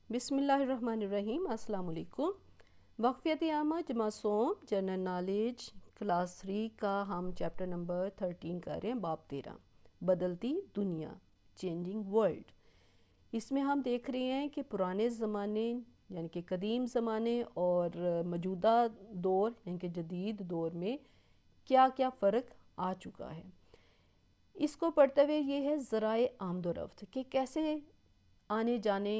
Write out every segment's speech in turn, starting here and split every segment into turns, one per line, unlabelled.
بسم اللہ الرحمن الرحیم۔ السلام علیکم۔ وقفیت عامہ جمع سوم جنرل نالج کلاس 3 کا ہم چیپٹر نمبر 13 کر رہے ہیں، باب 13 بدلتی دنیا، چینجنگ ورلڈ۔ اس میں ہم دیکھ رہے ہیں کہ پرانے زمانے یعنی کہ قدیم زمانے اور موجودہ دور یعنی کہ جدید دور میں کیا کیا فرق آ چکا ہے۔ اس کو پڑھتے ہوئے یہ ہے ذرائع آمد و رفت کہ کیسے آنے جانے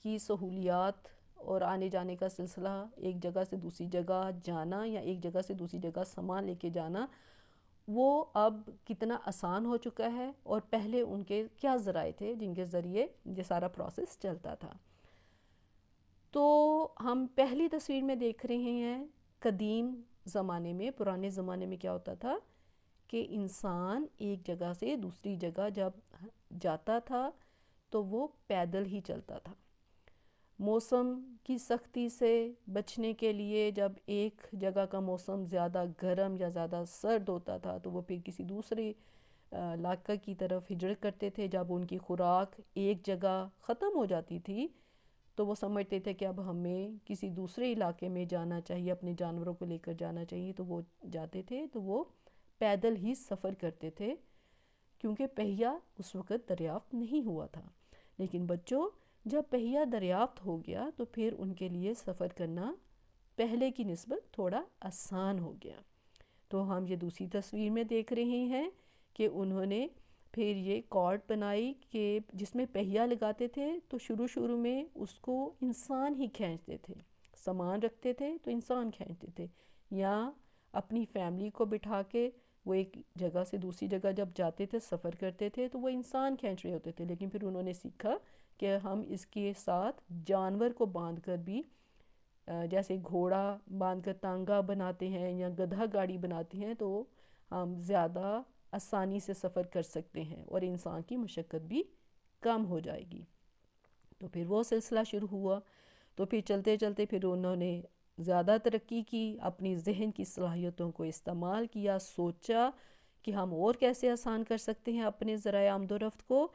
کی سہولیات اور آنے جانے کا سلسلہ، ایک جگہ سے دوسری جگہ جانا یا ایک جگہ سے دوسری جگہ سامان لے کے جانا، وہ اب کتنا آسان ہو چکا ہے، اور پہلے ان کے کیا ذرائع تھے جن کے ذریعے یہ سارا پروسیس چلتا تھا۔ تو ہم پہلی تصویر میں دیکھ رہے ہیں قدیم زمانے میں، پرانے زمانے میں کیا ہوتا تھا کہ انسان ایک جگہ سے دوسری جگہ جب جاتا تھا تو وہ پیدل ہی چلتا تھا۔ موسم کی سختی سے بچنے کے لیے جب ایک جگہ کا موسم زیادہ گرم یا زیادہ سرد ہوتا تھا تو وہ پھر کسی دوسرے علاقہ کی طرف ہجرت کرتے تھے۔ جب ان کی خوراک ایک جگہ ختم ہو جاتی تھی تو وہ سمجھتے تھے کہ اب ہمیں کسی دوسرے علاقے میں جانا چاہیے، اپنے جانوروں کو لے کر جانا چاہیے، تو وہ جاتے تھے، تو وہ پیدل ہی سفر کرتے تھے، کیونکہ پہیہ اس وقت دریافت نہیں ہوا تھا۔ لیکن بچوں، جب پہیہ دریافت ہو گیا تو پھر ان کے لیے سفر کرنا پہلے کی نسبت تھوڑا آسان ہو گیا۔ تو ہم یہ دوسری تصویر میں دیکھ رہے ہیں کہ انہوں نے پھر یہ کارٹ بنائی کہ جس میں پہیہ لگاتے تھے، تو شروع میں اس کو انسان ہی کھینچتے تھے، سامان رکھتے تھے تو انسان کھینچتے تھے، یا اپنی فیملی کو بٹھا کے وہ ایک جگہ سے دوسری جگہ جب جاتے تھے، سفر کرتے تھے، تو وہ انسان کھینچ رہے ہوتے تھے۔ لیکن پھر انہوں نے سیکھا کہ ہم اس کے ساتھ جانور کو باندھ کر بھی، جیسے گھوڑا باندھ کر تانگا بناتے ہیں یا گدھا گاڑی بناتے ہیں، تو ہم زیادہ آسانی سے سفر کر سکتے ہیں اور انسان کی مشقت بھی کم ہو جائے گی۔ تو پھر وہ سلسلہ شروع ہوا، تو پھر چلتے چلتے پھر انہوں نے زیادہ ترقی کی، اپنی ذہن کی صلاحیتوں کو استعمال کیا، سوچا کہ ہم اور کیسے آسان کر سکتے ہیں اپنے ذرائع آمد و رفت کو،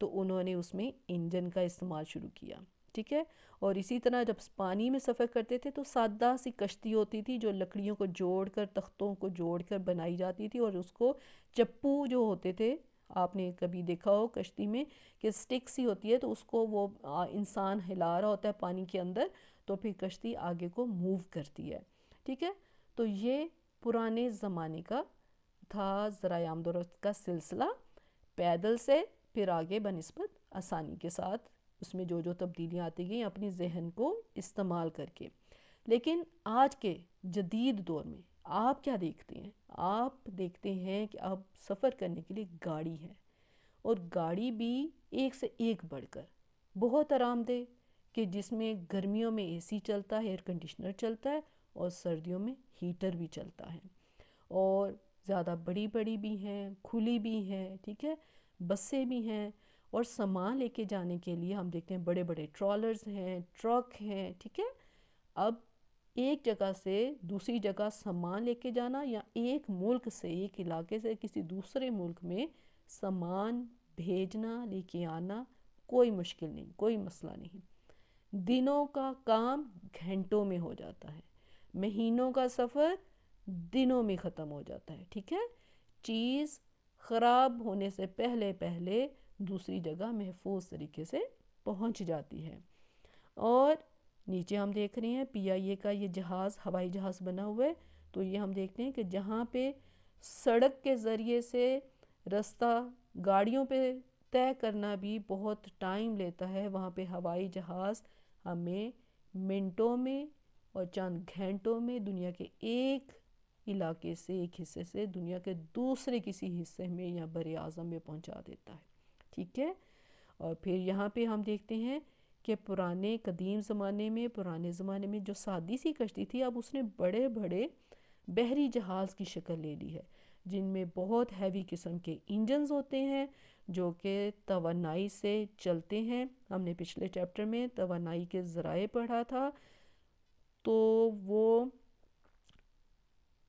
تو انہوں نے اس میں انجن کا استعمال شروع کیا، ٹھیک ہے۔ اور اسی طرح جب پانی میں سفر کرتے تھے تو سادہ سی کشتی ہوتی تھی جو لکڑیوں کو جوڑ کر، تختوں کو جوڑ کر بنائی جاتی تھی، اور اس کو چپو جو ہوتے تھے، آپ نے کبھی دیکھا ہو کشتی میں کہ سٹک سی ہوتی ہے، تو اس کو وہ انسان ہلا رہا ہوتا ہے پانی کے اندر، تو پھر کشتی آگے کو موو کرتی ہے، ٹھیک ہے۔ تو یہ پرانے زمانے کا تھا ذرائع آمد و رفت کا سلسلہ، پیدل سے پھر آگے بنسبت آسانی کے ساتھ اس میں جو تبدیلیاں آتی گئیں اپنی ذہن کو استعمال کر کے۔ لیکن آج کے جدید دور میں آپ کیا دیکھتے ہیں؟ آپ دیکھتے ہیں کہ اب سفر کرنے کے لیے گاڑی ہے، اور گاڑی بھی ایک سے ایک بڑھ کر بہت آرام دہ، کہ جس میں گرمیوں میں اے سی چلتا ہے، ایئر کنڈیشنر چلتا ہے، اور سردیوں میں ہیٹر بھی چلتا ہے، اور زیادہ بڑی بڑی بھی ہیں، کھلی بھی ہیں، ٹھیک ہے، بسیں بھی ہیں، اور سامان لے کے جانے کے لیے ہم دیکھتے ہیں بڑے بڑے ٹرالرز ہیں، ٹرک ہیں، ٹھیک ہے۔ اب ایک جگہ سے دوسری جگہ سامان لے کے جانا، یا ایک ملک سے، ایک علاقے سے کسی دوسرے ملک میں سامان بھیجنا، لے کے آنا، کوئی مشکل نہیں، کوئی مسئلہ نہیں۔ دنوں کا کام گھنٹوں میں ہو جاتا ہے، مہینوں کا سفر دنوں میں ختم ہو جاتا ہے، ٹھیک ہے۔ چیز خراب ہونے سے پہلے پہلے دوسری جگہ محفوظ طریقے سے پہنچ جاتی ہے۔ اور نیچے ہم دیکھ رہے ہیں پی آئی اے کا یہ جہاز، ہوائی جہاز بنا ہوا ہے، تو یہ ہم دیکھتے ہیں کہ جہاں پہ سڑک کے ذریعے سے رستہ گاڑیوں پہ طے کرنا بھی بہت ٹائم لیتا ہے، وہاں پہ ہوائی جہاز ہمیں منٹوں میں اور چند گھنٹوں میں دنیا کے ایک علاقے سے، ایک حصے سے دنیا کے دوسرے کسی حصے میں یا بر اعظم میں پہنچا دیتا ہے، ٹھیک ہے۔ اور پھر یہاں پہ ہم دیکھتے ہیں کہ قدیم زمانے میں جو سادی سی کشتی تھی، اب اس نے بڑے بڑے بحری جہاز کی شکل لے لی ہے، جن میں بہت ہیوی قسم کے انجنز ہوتے ہیں جو کہ توانائی سے چلتے ہیں۔ ہم نے پچھلے چیپٹر میں توانائی کے ذرائع پڑھا تھا، تو وہ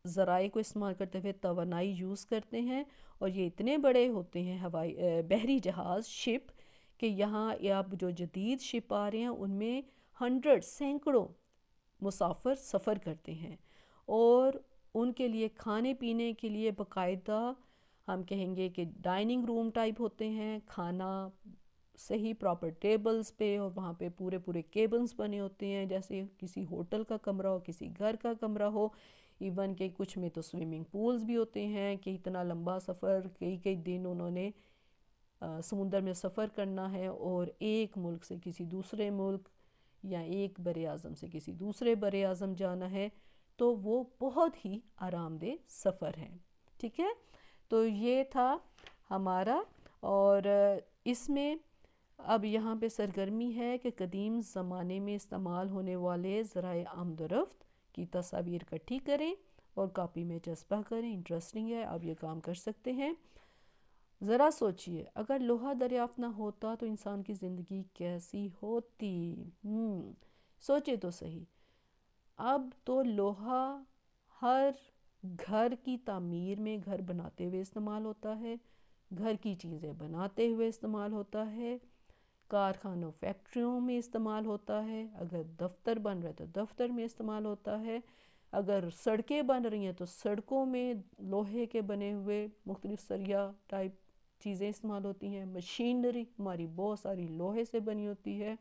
ذرائع کو استعمال کرتے ہوئے توانائی یوز کرتے ہیں، اور یہ اتنے بڑے ہوتے ہیں بحری جہاز، شپ، کہ یہاں اب جو جدید شپ آ رہے ہیں ان میں 100 سینکڑوں مسافر سفر کرتے ہیں، اور ان کے لیے کھانے پینے کے لیے باقاعدہ ہم کہیں گے کہ ڈائننگ روم ٹائپ ہوتے ہیں، کھانا صحیح پراپر ٹیبلز پہ، اور وہاں پہ پورے پورے کیبنز بنے ہوتے ہیں جیسے کسی ہوٹل کا کمرہ ہو، کسی گھر کا کمرہ ہو، ایون کہ کچھ میں تو سوئمنگ پولز بھی ہوتے ہیں کہ اتنا لمبا سفر کئی کئی دن انہوں نے سمندر میں سفر کرنا ہے، اور ایک ملک سے کسی دوسرے ملک یا ایک بر اعظم سے کسی دوسرے بر اعظم جانا ہے، تو وہ بہت ہی آرام دہ سفر ہے. ٹھیک ہے، تو یہ تھا ہمارا. اور اس میں اب یہاں پہ سرگرمی ہے کہ قدیم زمانے میں استعمال ہونے والے ذرائع آمد و رفت کی تصاویر اکٹھی کریں اور کاپی میں چسپاں کریں. انٹرسٹنگ ہے، اب یہ کام کر سکتے ہیں. ذرا سوچئے اگر لوہا دریافت نہ ہوتا تو انسان کی زندگی کیسی ہوتی. سوچے تو صحیح. اب تو لوہا ہر گھر کی تعمیر میں، گھر بناتے ہوئے استعمال ہوتا ہے، گھر کی چیزیں بناتے ہوئے استعمال ہوتا ہے، کارخانوں فیکٹریوں میں استعمال ہوتا ہے، اگر دفتر بن رہے تو دفتر میں استعمال ہوتا ہے، اگر سڑکیں بن رہی ہیں تو سڑکوں میں لوہے کے بنے ہوئے مختلف سریا ٹائپ چیزیں استعمال ہوتی ہیں. مشینری ہماری بہت ساری لوہے سے بنی ہوتی ہے.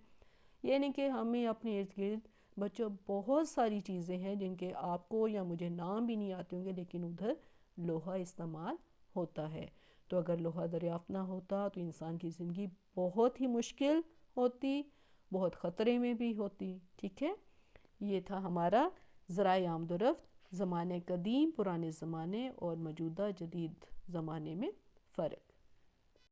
یعنی کہ ہمیں اپنے ارد گرد بچوں بہت ساری چیزیں ہیں جن کے آپ کو یا مجھے نام بھی نہیں آتے ہوں گے، لیکن ادھر لوہا استعمال ہوتا ہے. تو اگر لوہا دریافت نہ ہوتا تو انسان کی زندگی بہت ہی مشکل ہوتی، بہت خطرے میں بھی ہوتی. ٹھیک ہے، یہ تھا ہمارا ذرائع آمد و رفت، زمانے قدیم، پرانے زمانے اور موجودہ جدید زمانے میں فرق.